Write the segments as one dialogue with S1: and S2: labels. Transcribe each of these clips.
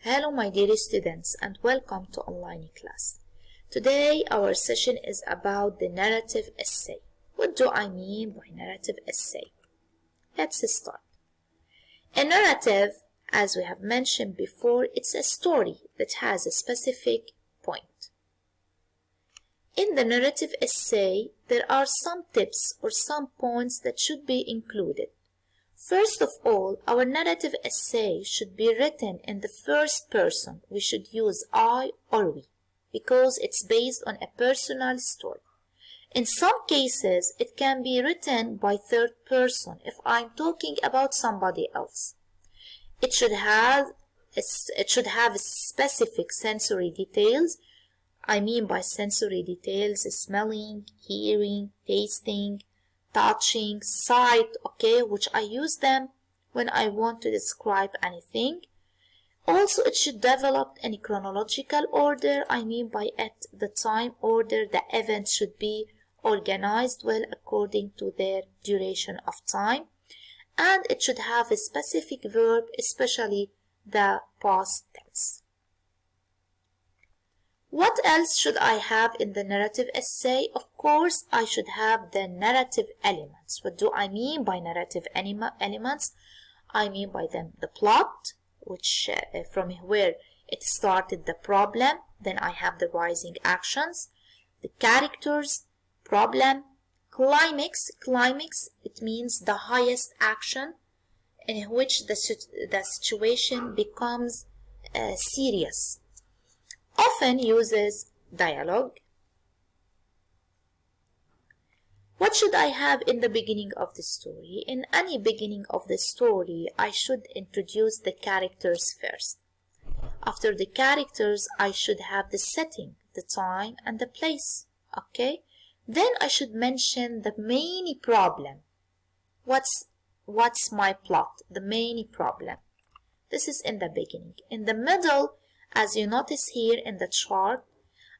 S1: Hello my dear students and welcome to online class. Today our session is about the narrative essay. What do I mean by narrative essay? Let's start. A narrative, as we have mentioned before, it's a story that has a specific point. In the narrative essay, there are some tips or some points that should be included. First of all, our narrative essay should be written in the first person. We should use I or we because it's based on a personal story. In some cases, it can be written by third person if I'm talking about somebody else. It should have specific sensory details. I mean by sensory details, smelling, hearing, tasting, touching, sight, okay, which I use them when I want to describe anything. Also, it should develop in chronological order. I mean by at the time order, the events should be organized well according to their duration of time. And it should have a specific verb, especially the past tense. What else should I have in the narrative essay? Of course, I should have the narrative elements. What do I mean by narrative elements? I mean by them the plot, which from where it started the problem. Then I have the rising actions, the characters, problem, climax. Climax, it means the highest action in which the situation becomes serious. Often uses dialogue. What should I have in the beginning of the story? In any beginning of the story, I should introduce the characters first. After the characters, I should have the setting, the time, and the place. Okay? Then I should mention the main problem. What's my plot? The main problem. This is in the beginning. In the middle, as you notice here in the chart,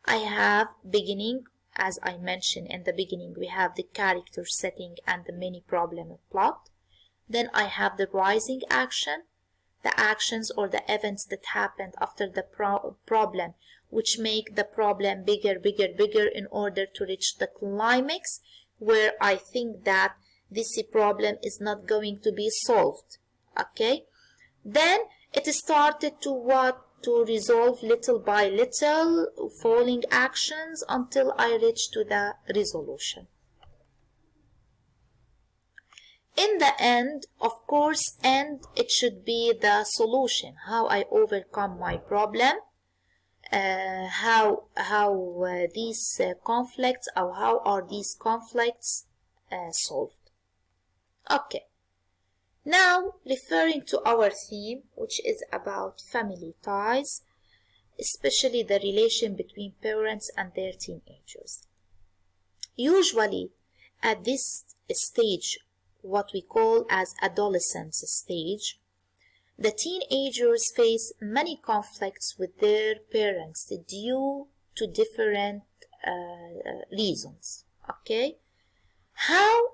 S1: I have beginning, as I mentioned in the beginning, we have the character setting and the mini problem and plot. Then I have the rising action, the actions or the events that happened after the problem, which make the problem bigger in order to reach the climax, where I think that this problem is not going to be solved. Okay? Then it started to resolve little by little, following actions until I reach to the resolution. In the end, of course, it should be the solution, how I overcome my problem, how these conflicts, or how are these conflicts solved. Okay. Now, referring to our theme, which is about family ties, especially the relation between parents and their teenagers. Usually, at this stage, what we call as adolescence stage, the teenagers face many conflicts with their parents due to different reasons. Okay? How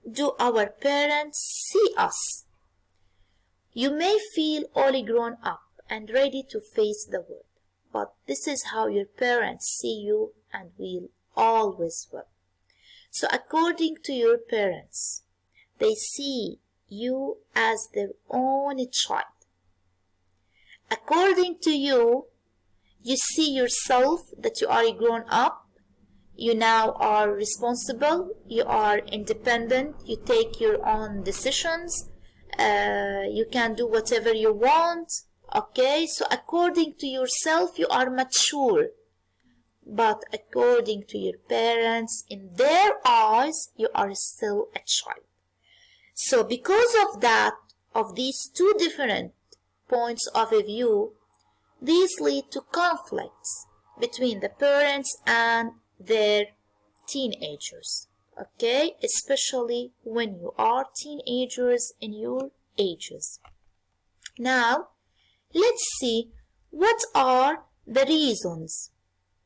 S1: do our parents see us? You may feel all grown up and ready to face the world, but this is how your parents see you and will always will. So according to your parents, they see you as their own child. According to you, you see yourself that you are grown up, you now are responsible, you are independent, you take your own decisions, you can do whatever you want. Okay, so according to yourself, you are mature. But according to your parents, in their eyes, you are still a child. So because of that, of these two different points of view, these lead to conflicts between the parents and their teenagers. Okay, especially when you are teenagers in your ages. Now, let's see what are the reasons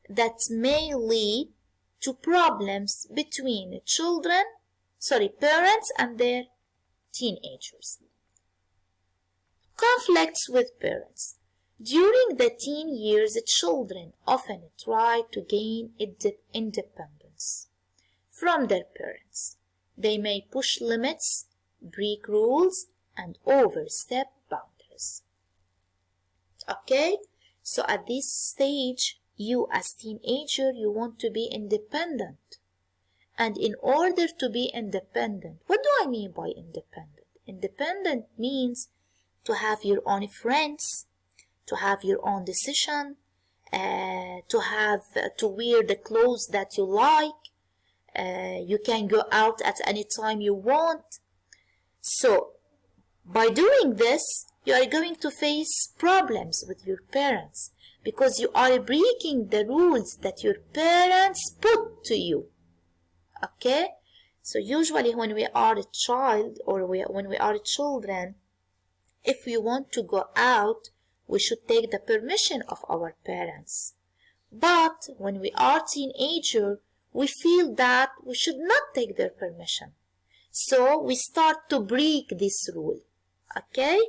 S1: that may lead to problems between parents and their teenagers. Conflicts with parents. During the teen years, children often try to gain independence from their parents. They may push limits, break rules, and overstep boundaries. Okay? So at this stage, you as teenager, you want to be independent. And in order to be independent, what do I mean by independent? Independent means to have your own friends, to have your own decision, to wear the clothes that you like. You can go out at any time you want. So, by doing this, you are going to face problems with your parents because you are breaking the rules that your parents put to you. Okay? So usually when we are a child or when we are children, if we want to go out, we should take the permission of our parents. But when we are teenager, we feel that we should not take their permission. So we start to break this rule. Okay?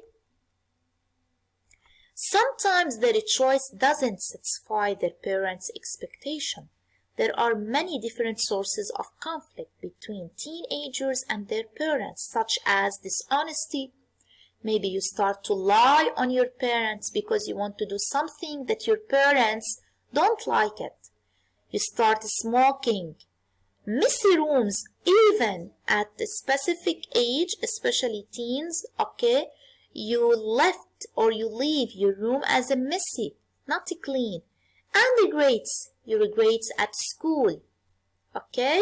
S1: Sometimes their choice doesn't satisfy their parents' expectation. There are many different sources of conflict between teenagers and their parents, such as dishonesty. Maybe you start to lie on your parents because you want to do something that your parents don't like it. You start smoking, messy rooms, even at a specific age, especially teens, okay? You left or you leave your room as a messy, not clean, and regrets. You regrets at school, okay?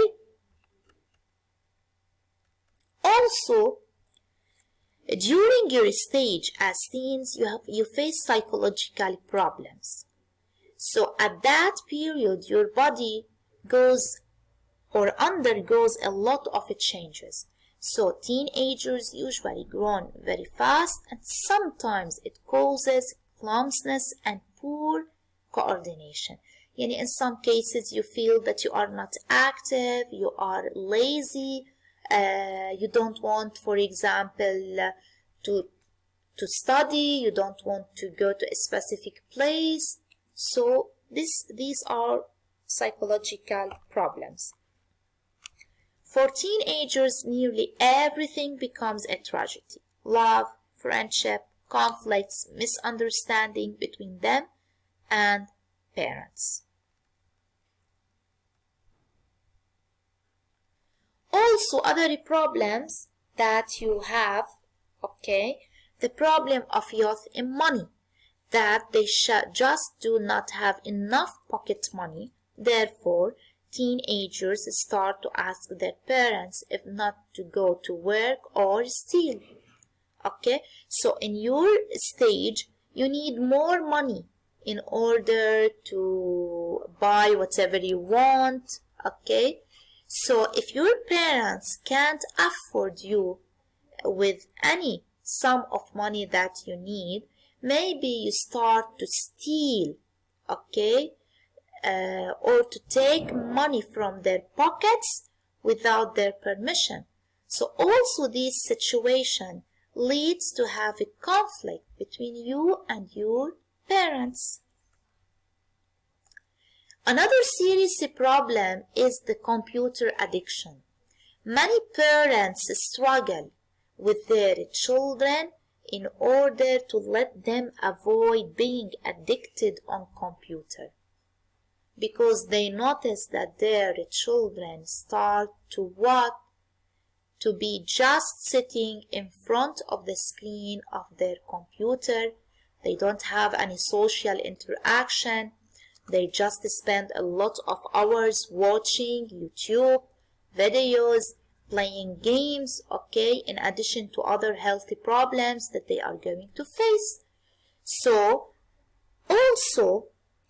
S1: Also, during your stage as teens, you face psychological problems. So at that period, your body goes or undergoes a lot of changes. So teenagers usually grow very fast, and sometimes it causes clumsiness and poor coordination. In some cases you feel that you are not active, you are lazy, you don't want, for example, to study, you don't want to go to a specific place. So these are psychological problems. For teenagers, nearly everything becomes a tragedy. Love, friendship, conflicts, misunderstanding between them and parents. Also, other problems that you have, okay, the problem of youth in money, that they just do not have enough pocket money. Therefore, teenagers start to ask their parents if not to go to work or steal. Okay, so in your stage, you need more money in order to buy whatever you want. Okay, so if your parents can't afford you with any sum of money that you need, maybe you start to steal, okay, or to take money from their pockets without their permission. So also this situation leads to have a conflict between you and your parents. Another serious problem is the computer addiction. Many parents struggle with their children in order to let them avoid being addicted on computer, because they notice that their children start to be just sitting in front of the screen of their computer. They don't have any social interaction. They just spend a lot of hours watching YouTube videos, playing games, okay, in addition to other healthy problems that they are going to face. So, also,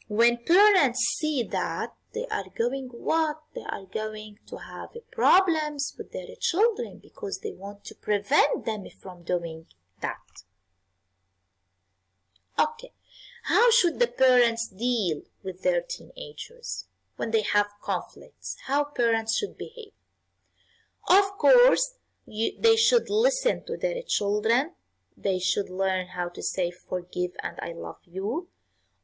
S1: when parents see that, they are going to have problems with their children because they want to prevent them from doing that. Okay, how should the parents deal with their teenagers when they have conflicts? How parents should behave? Of course, they should listen to their children. They should learn how to say forgive and I love you.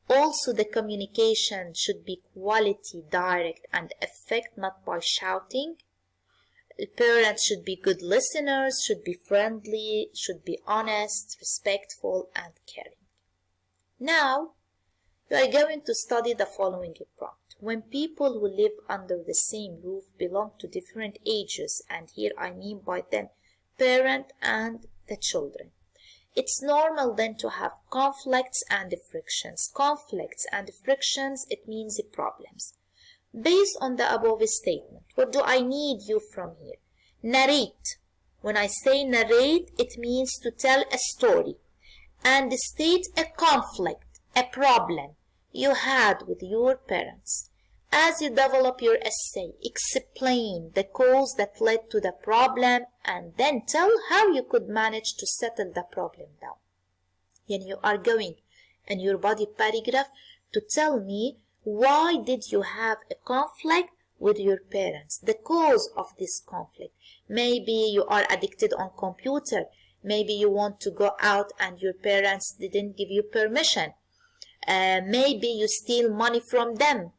S1: Also, the communication should be quality, direct, and effect, not by shouting. Parents should be good listeners, should be friendly, should be honest, respectful, and caring. Now, you are going to study the following prompt. When people who live under the same roof belong to different ages, and here I mean by them parent and the children, it's normal then to have conflicts and frictions. Conflicts and frictions, it means problems. Based on the above statement, what do I need you from here? Narrate. When I say narrate, it means to tell a story and state a conflict, a problem you had with your parents. As you develop your essay, explain the cause that led to the problem and then tell how you could manage to settle the problem down. And you are going in your body paragraph to tell me why did you have a conflict with your parents, the cause of this conflict. Maybe you are addicted on computer. Maybe you want to go out and your parents didn't give you permission. Maybe you steal money from them.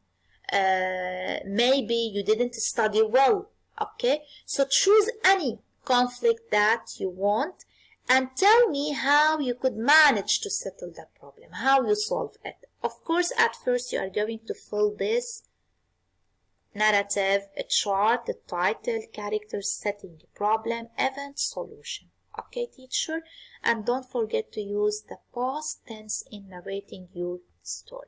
S1: Maybe you didn't study well. Okay, so choose any conflict that you want and tell me how you could manage to settle that problem, how you solve it. Of course, at first you are going to fill this narrative, a chart, the title, character, setting, problem, event, solution. Okay, teacher? And don't forget to use the past tense in narrating your story.